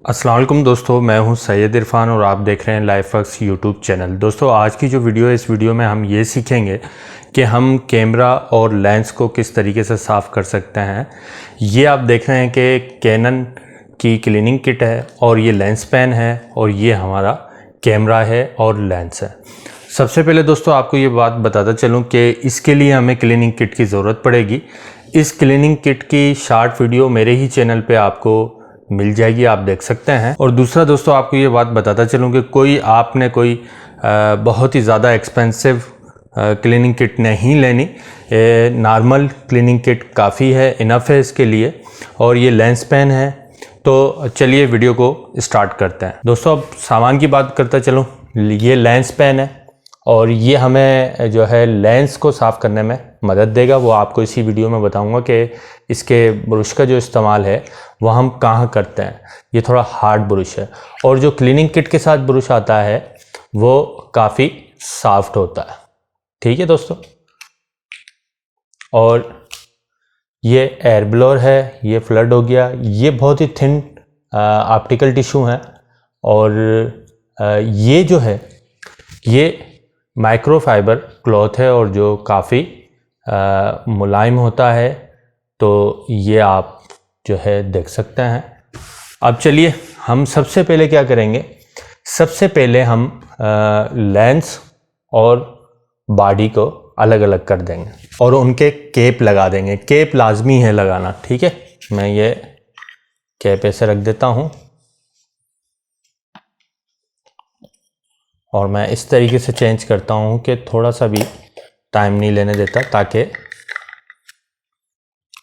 अस्सलाम वालेकुम दोस्तों, मैं हूं सैयद इरफान और आप देख रहे हैं लाइफवर्क्स यूट्यूब चैनल। दोस्तों, आज की जो वीडियो है इस वीडियो में हम ये सीखेंगे कि हम कैमरा और लेंस को किस तरीके से साफ़ कर सकते हैं। ये आप देख रहे हैं कि कैनन की क्लीनिंग किट है और ये लेंस पेन है और ये हमारा कैमरा है और लेंस है। सबसे पहले दोस्तों आपको ये बात बताता चलूँ कि इसके लिए हमें क्लीनिंग किट की ज़रूरत पड़ेगी। इस क्लीनिंग किट की शॉर्ट वीडियो मेरे ही चैनल पे आपको मिल जाएगी, आप देख सकते हैं। और दूसरा दोस्तों आपको ये बात बताता चलूँ कि आपने कोई बहुत ही ज़्यादा एक्सपेंसिव क्लीनिंग किट नहीं लेनी। नॉर्मल क्लीनिंग किट काफ़ी है, इनफ है इसके लिए। और ये लेंस पेन है। तो चलिए वीडियो को स्टार्ट करते हैं। दोस्तों अब सामान की बात करता चलूँ, ये लेंस पेन है और ये हमें जो है लेंस को साफ़ करने में मदद देगा। वो आपको इसी वीडियो में बताऊंगा कि इसके ब्रश का जो इस्तेमाल है वो हम कहाँ करते हैं। ये थोड़ा हार्ड ब्रश है और जो क्लीनिंग किट के साथ ब्रश आता है वो काफ़ी सॉफ्ट होता है। ठीक है दोस्तों, और ये एयर ब्लोअर है, ये फ्लड हो गया। ये बहुत ही थिन ऑप्टिकल टिश्यू है और ये जो है ये माइक्रोफाइबर क्लॉथ है और जो काफ़ी मुलायम होता है। तो ये आप जो है देख सकते हैं। अब चलिए हम सबसे पहले क्या करेंगे, सबसे पहले हम लेंस और बॉडी को अलग अलग कर देंगे और उनके कैप लगा देंगे। कैप लाजमी है लगाना, ठीक है। मैं ये कैप ऐसे रख देता हूँ और मैं इस तरीके से चेंज करता हूँ कि थोड़ा सा भी टाइम नहीं लेने देता ताकि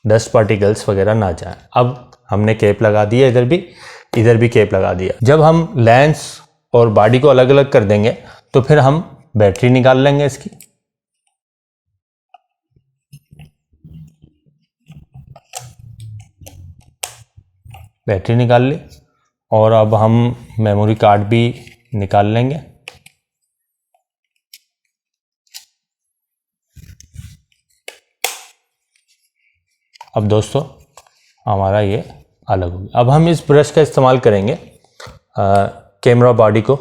डस्ट पार्टिकल्स वगैरह ना जाए। अब हमने कैप लगा दिया, इधर भी कैप लगा दिया। जब हम लेंस और बॉडी को अलग अलग कर देंगे तो फिर हम बैटरी निकाल लेंगे इसकी। बैटरी निकाल ली और अब हम मेमोरी कार्ड भी निकाल लेंगे। अब दोस्तों हमारा ये अलग हो गया। अब हम इस ब्रश का इस्तेमाल करेंगे कैमरा बॉडी को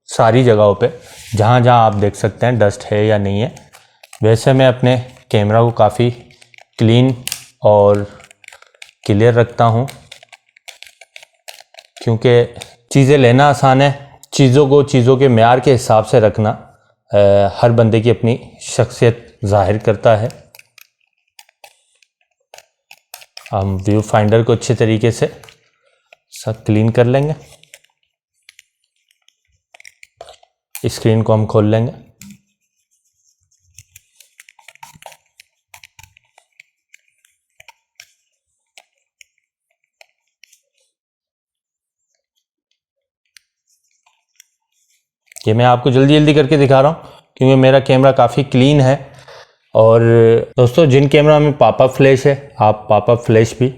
सारी जगहों पे जहाँ जहाँ आप देख सकते हैं डस्ट है या नहीं है। वैसे मैं अपने कैमरा को काफ़ी क्लीन और क्लियर रखता हूँ क्योंकि चीज़ें लेना आसान है, चीज़ों के मेयार के हिसाब से रखना हर बंदे की अपनी शख्सियत जाहिर करता है। हम व्यू फाइंडर को अच्छे तरीके से सब क्लीन कर लेंगे। स्क्रीन को हम खोल लेंगे। ये मैं आपको जल्दी जल्दी करके दिखा रहा हूँ क्योंकि मेरा कैमरा काफ़ी क्लीन है। और दोस्तों जिन कैमरा में पॉपअप फ्लैश है आप पॉपअप फ्लैश भी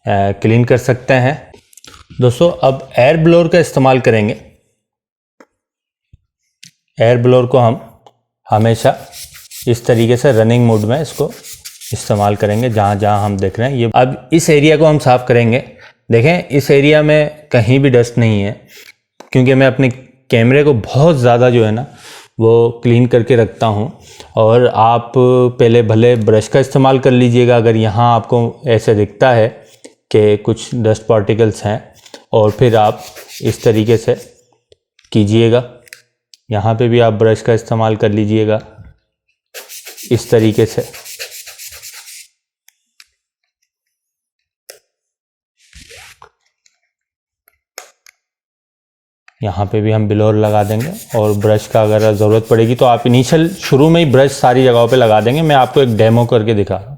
क्लीन कर सकते हैं। दोस्तों अब एयर ब्लोअर का इस्तेमाल करेंगे। एयर ब्लोअर को हम हमेशा इस तरीके से रनिंग मोड में इसको इस्तेमाल करेंगे जहाँ जहाँ हम देख रहे हैं। ये अब इस एरिया को हम साफ़ करेंगे। देखें इस एरिया में कहीं भी डस्ट नहीं है क्योंकि मैं अपने कैमरे को बहुत ज़्यादा जो है ना वो क्लीन करके रखता हूँ। और आप पहले भले ब्रश का इस्तेमाल कर लीजिएगा अगर यहाँ आपको ऐसे दिखता है कि कुछ डस्ट पार्टिकल्स हैं, और फिर आप इस तरीके से कीजिएगा। यहाँ पे भी आप ब्रश का इस्तेमाल कर लीजिएगा इस तरीके से। यहाँ पे भी हम ब्लोअर लगा देंगे और ब्रश का अगर ज़रूरत पड़ेगी तो आप इनिशियल शुरू में ही ब्रश सारी जगहों पे लगा देंगे। मैं आपको एक डेमो करके दिखा रहा हूँ।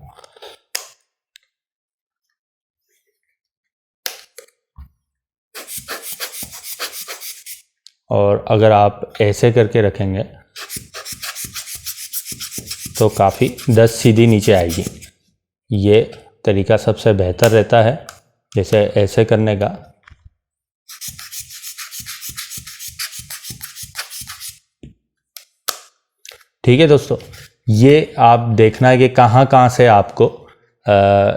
और अगर आप ऐसे करके रखेंगे तो काफ़ी डस्ट सीधी नीचे आएगी। ये तरीका सबसे बेहतर रहता है जैसे ऐसे करने का। ठीक है दोस्तों, ये आप देखना है कि कहाँ कहाँ से आपको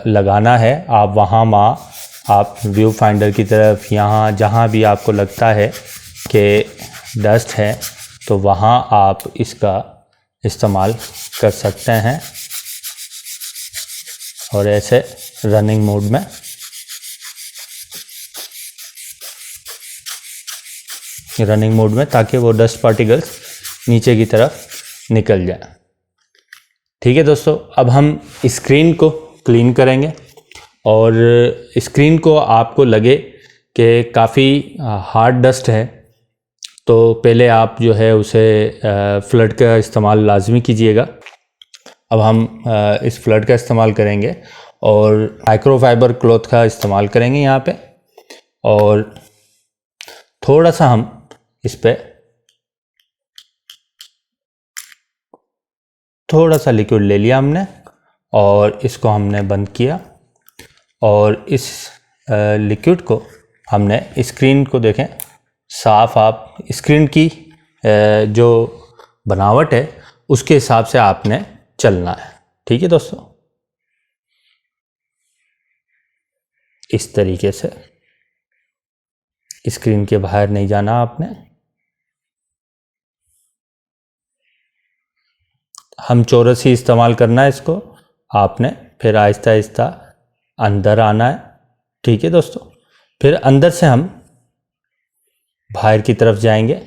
लगाना है। आप वहाँ आप व्यू फाइंडर की तरफ यहाँ जहाँ भी आपको लगता है कि डस्ट है तो वहाँ आप इसका इस्तेमाल कर सकते हैं और ऐसे रनिंग मोड में ताकि वो डस्ट पार्टिकल्स नीचे की तरफ निकल जाए। ठीक है दोस्तों, अब हम स्क्रीन को क्लीन करेंगे और स्क्रीन को आपको लगे कि काफ़ी हार्ड डस्ट है तो पहले आप जो है उसे फ्लड का इस्तेमाल लाजमी कीजिएगा। अब हम इस फ्लड का इस्तेमाल करेंगे और माइक्रोफाइबर क्लॉथ का इस्तेमाल करेंगे यहाँ पे, और थोड़ा सा हम इस पे थोड़ा सा लिक्विड ले लिया हमने और इसको हमने बंद किया और इस लिक्विड को हमने स्क्रीन को देखें साफ, आप स्क्रीन की जो बनावट है उसके हिसाब से आपने चलना है। ठीक है दोस्तों, इस तरीके से स्क्रीन के बाहर नहीं जाना आपने। हम चौरस ही इस्तेमाल करना है इसको, आपने फिर आहिस्ता आहिस्ता अंदर आना है। ठीक है दोस्तों, फिर अंदर से हम बाहर की तरफ जाएंगे।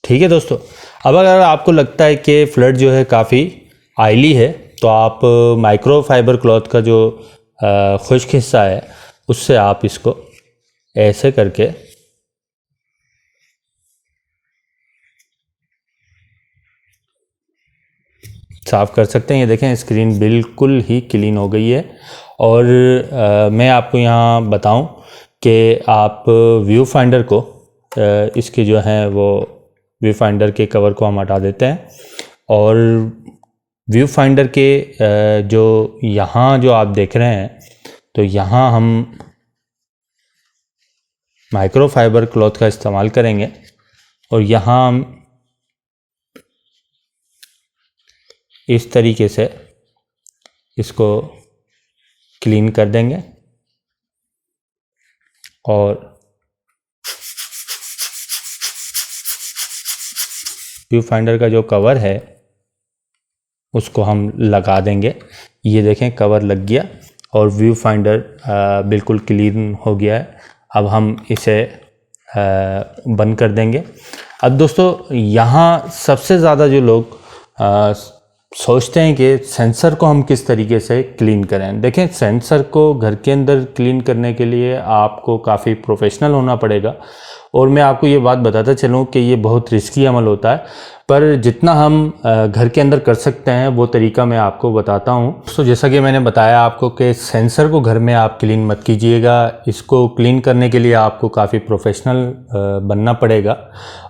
ठीक है दोस्तों, अब अगर आपको लगता है कि फ्लड जो है काफ़ी आयली है तो आप माइक्रोफाइबर क्लॉथ का जो खुश्क हिस्सा है उससे आप इसको ऐसे करके साफ़ कर सकते हैं। ये देखें स्क्रीन बिल्कुल ही क्लीन हो गई है। और मैं आपको यहाँ बताऊं कि आप व्यू फाइंडर को इसके जो है वो व्यू फाइंडर के कवर को हम हटा देते हैं और व्यू फाइंडर के जो यहाँ जो आप देख रहे हैं तो यहाँ हम माइक्रोफाइबर क्लॉथ का इस्तेमाल करेंगे और यहाँ हम इस तरीके से इसको क्लीन कर देंगे और व्यू फाइंडर का जो कवर है उसको हम लगा देंगे। ये देखें कवर लग गया और व्यू फाइंडर बिल्कुल क्लीन हो गया है। अब हम इसे बंद कर देंगे। अब दोस्तों यहाँ सबसे ज़्यादा जो लोग सोचते हैं कि सेंसर को हम किस तरीके से क्लीन करें। देखें सेंसर को घर के अंदर क्लीन करने के लिए आपको काफ़ी प्रोफेशनल होना पड़ेगा और मैं आपको ये बात बताता चलूँ कि ये बहुत रिस्की अमल होता है, पर जितना हम घर के अंदर कर सकते हैं वो तरीका मैं आपको बताता हूँ। तो जैसा कि मैंने बताया आपको कि सेंसर को घर में आप क्लीन मत कीजिएगा। इसको क्लीन करने के लिए आपको काफ़ी प्रोफेशनल बनना पड़ेगा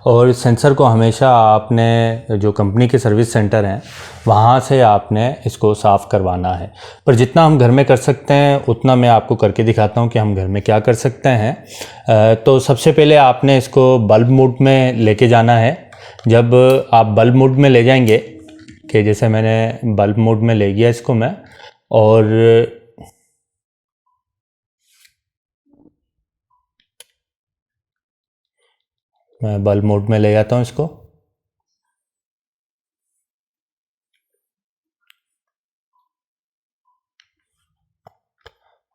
और सेंसर को हमेशा आपने जो कंपनी के सर्विस सेंटर हैं वहाँ से आपने इसको साफ़ करवाना है। पर जितना हम घर में कर सकते हैं उतना मैं आपको करके दिखाता हूँ कि हम घर में क्या कर सकते हैं। तो सबसे पहले आपने इसको बल्ब मोड में लेके जाना है। जब आप बल्ब मोड में ले जाएंगे कि जैसे मैंने बल्ब मोड में ले गया इसको मैं, और मैं बल्ब मोड में ले जाता हूँ इसको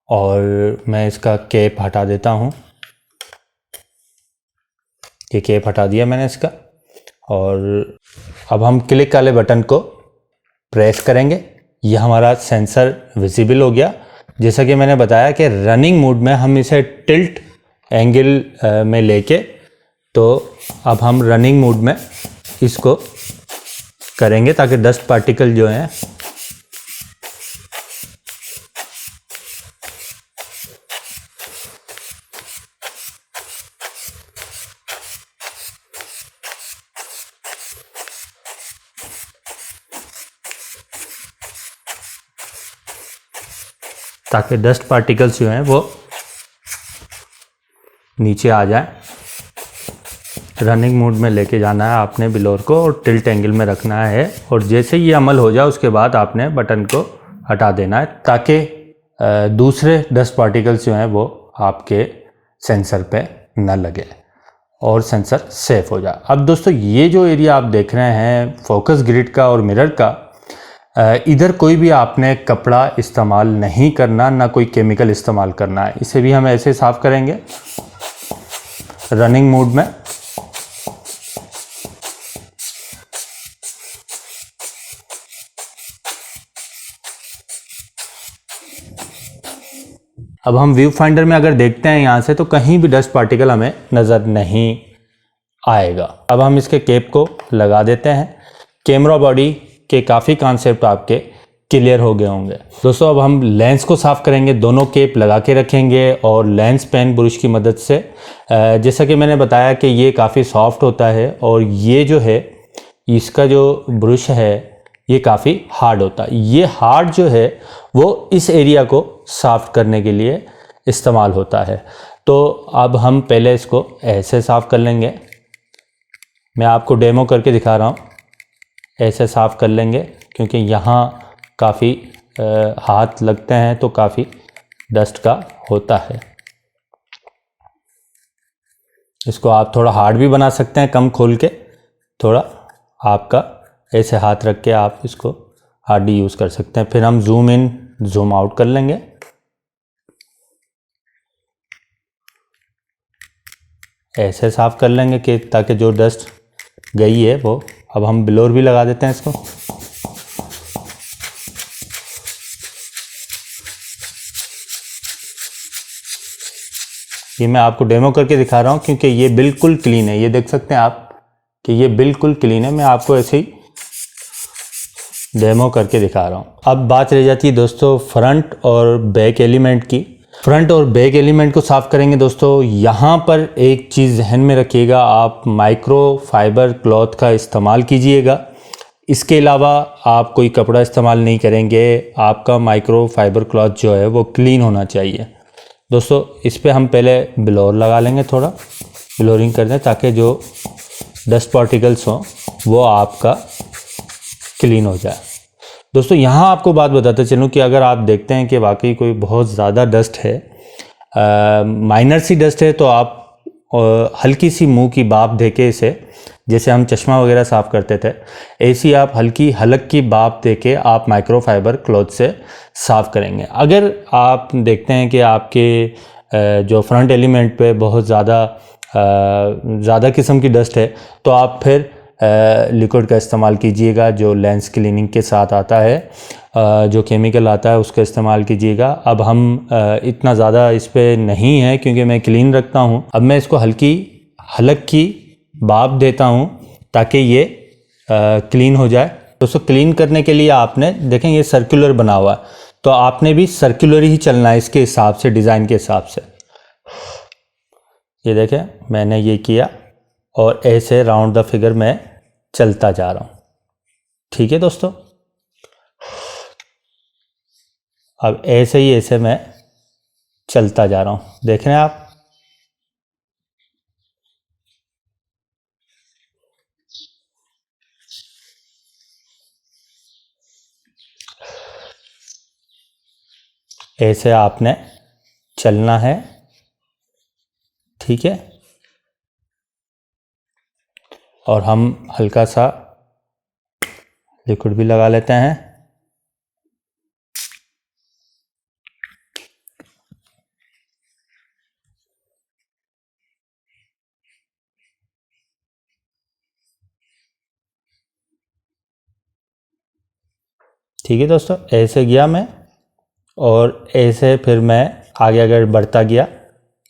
और मैं इसका कैप हटा देता हूँ। ये कैप हटा दिया मैंने इसका और अब हम क्लिक वाले बटन को प्रेस करेंगे। यह हमारा सेंसर विजिबल हो गया। जैसा कि मैंने बताया कि रनिंग मोड में हम इसे टिल्ट एंगल में लेके, तो अब हम रनिंग मोड में इसको करेंगे ताकि डस्ट पार्टिकल जो हैं ताकि डस्ट पार्टिकल्स जो हैं वो नीचे आ जाएं। रनिंग मोड में लेके जाना है आपने बिलोर को और टिल्ट एंगल में रखना है, और जैसे ये अमल हो जाए उसके बाद आपने बटन को हटा देना है ताकि दूसरे डस्ट पार्टिकल्स जो हैं वो आपके सेंसर पे न लगे और सेंसर सेफ हो जाए। अब दोस्तों ये जो एरिया आप देख रहे हैं फोकस ग्रिड का और मिरर का, इधर कोई भी आपने कपड़ा इस्तेमाल नहीं करना, ना कोई केमिकल इस्तेमाल करना है। इसे भी हम ऐसे साफ़ करेंगे रनिंग मोड में। अब हम व्यू फाइंडर में अगर देखते हैं यहाँ से तो कहीं भी डस्ट पार्टिकल हमें नज़र नहीं आएगा। अब हम इसके केप को लगा देते हैं। कैमरा बॉडी के काफ़ी कॉन्सेप्ट आपके क्लियर हो गए होंगे। दोस्तों अब हम लेंस को साफ़ करेंगे, दोनों केप लगा के रखेंगे और लेंस पेन ब्रश की मदद से। जैसा कि मैंने बताया कि ये काफ़ी सॉफ्ट होता है और ये जो है इसका जो ब्रश है ये काफ़ी हार्ड होता है। ये हार्ड जो है वो इस एरिया को साफ़ करने के लिए इस्तेमाल होता है। तो अब हम पहले इसको ऐसे साफ़ कर लेंगे। मैं आपको डेमो करके दिखा रहा हूँ। ऐसे साफ़ कर लेंगे क्योंकि यहाँ काफ़ी हाथ लगते हैं तो काफ़ी डस्ट का होता है। इसको आप थोड़ा हार्ड भी बना सकते हैं, कम खोल के थोड़ा आपका ऐसे हाथ रख के आप इसको हार्डी यूज़ कर सकते हैं। फिर हम जूम इन जूम आउट कर लेंगे। ऐसे साफ़ कर लेंगे कि ताकि जो डस्ट गई है वो। अब हम ब्लोर भी लगा देते हैं इसको। ये मैं आपको डेमो करके दिखा रहा हूँ क्योंकि ये बिल्कुल क्लीन है। ये देख सकते हैं आप कि ये बिल्कुल क्लीन है। मैं आपको ऐसे ही डेमो करके दिखा रहा हूँ। अब बात रह जाती है दोस्तों फ्रंट और बैक एलिमेंट की। फ्रंट और बैक एलिमेंट को साफ़ करेंगे दोस्तों। यहाँ पर एक चीज़ ध्यान में रखिएगा, आप माइक्रो फाइबर क्लॉथ का इस्तेमाल कीजिएगा। इसके अलावा आप कोई कपड़ा इस्तेमाल नहीं करेंगे। आपका माइक्रो फाइबर क्लॉथ जो है वो क्लीन होना चाहिए। दोस्तों इस पे हम पहले ब्लोर लगा लेंगे, थोड़ा ब्लोरिंग कर दें ताकि जो डस्ट पार्टिकल्स हों वो आपका क्लीन हो जाए। दोस्तों यहाँ आपको बात बताते चलूँ कि अगर आप देखते हैं कि वाकई कोई बहुत ज़्यादा डस्ट है, माइनर सी डस्ट है, तो आप हल्की सी मुंह की भाप दे के इसे, जैसे हम चश्मा वगैरह साफ़ करते थे, ऐसी आप हल्की हलक की भाप दे के आप माइक्रोफाइबर क्लॉथ से साफ़ करेंगे। अगर आप देखते हैं कि आपके जो फ्रंट एलिमेंट पे बहुत ज़्यादा किस्म की डस्ट है तो आप फिर लिक्विड का इस्तेमाल कीजिएगा जो लेंस क्लीनिंग के साथ आता है, जो केमिकल आता है उसका इस्तेमाल कीजिएगा। अब हम इतना ज़्यादा इस पे नहीं है क्योंकि मैं क्लीन रखता हूँ। अब मैं इसको हल्की हलक की भाप देता हूँ ताकि ये क्लीन हो जाए। दोस्तों क्लीन करने के लिए आपने देखें ये सर्कुलर बना हुआ है, तो आपने भी सर्कुलर ही चलना है इसके हिसाब से, डिज़ाइन के हिसाब से। ये देखें मैंने ये किया और ऐसे राउंड द फिगर में चलता जा रहा हूँ। ठीक है दोस्तों, अब ऐसे मैं चलता जा रहा हूँ, देख रहे हैं आप। ऐसे आपने चलना है, ठीक है। और हम हल्का सा लिक्विड भी लगा लेते हैं। ठीक है दोस्तों, ऐसे गया मैं और ऐसे फिर मैं आगे अगर बढ़ता गया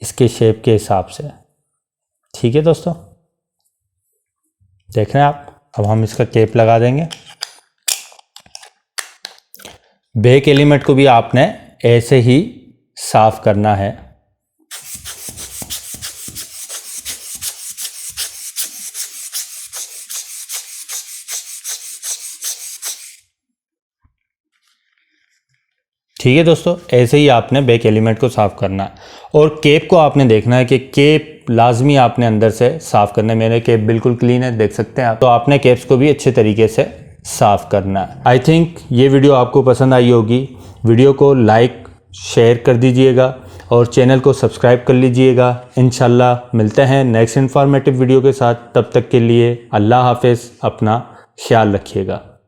इसके शेप के हिसाब से। ठीक है दोस्तों, देख रहे हैं आप। अब हम इसका केप लगा देंगे। बैक एलिमेंट को भी आपने ऐसे ही साफ करना है। ठीक है दोस्तों, ऐसे ही आपने बैक एलिमेंट को साफ़ करना है। और कैप को आपने देखना है कि कैप लाजमी आपने अंदर से साफ़ करना है। मेरे कैप बिल्कुल क्लीन है, देख सकते हैं आप। तो आपने कैप्स को भी अच्छे तरीके से साफ़ करना है। आई थिंक ये वीडियो आपको पसंद आई होगी। वीडियो को लाइक शेयर कर दीजिएगा और चैनल को सब्सक्राइब कर लीजिएगा। इंशाल्लाह मिलते हैं नेक्स्ट इन्फॉर्मेटिव वीडियो के साथ। तब तक के लिए अल्लाह हाफिज़, अपना ख्याल रखिएगा।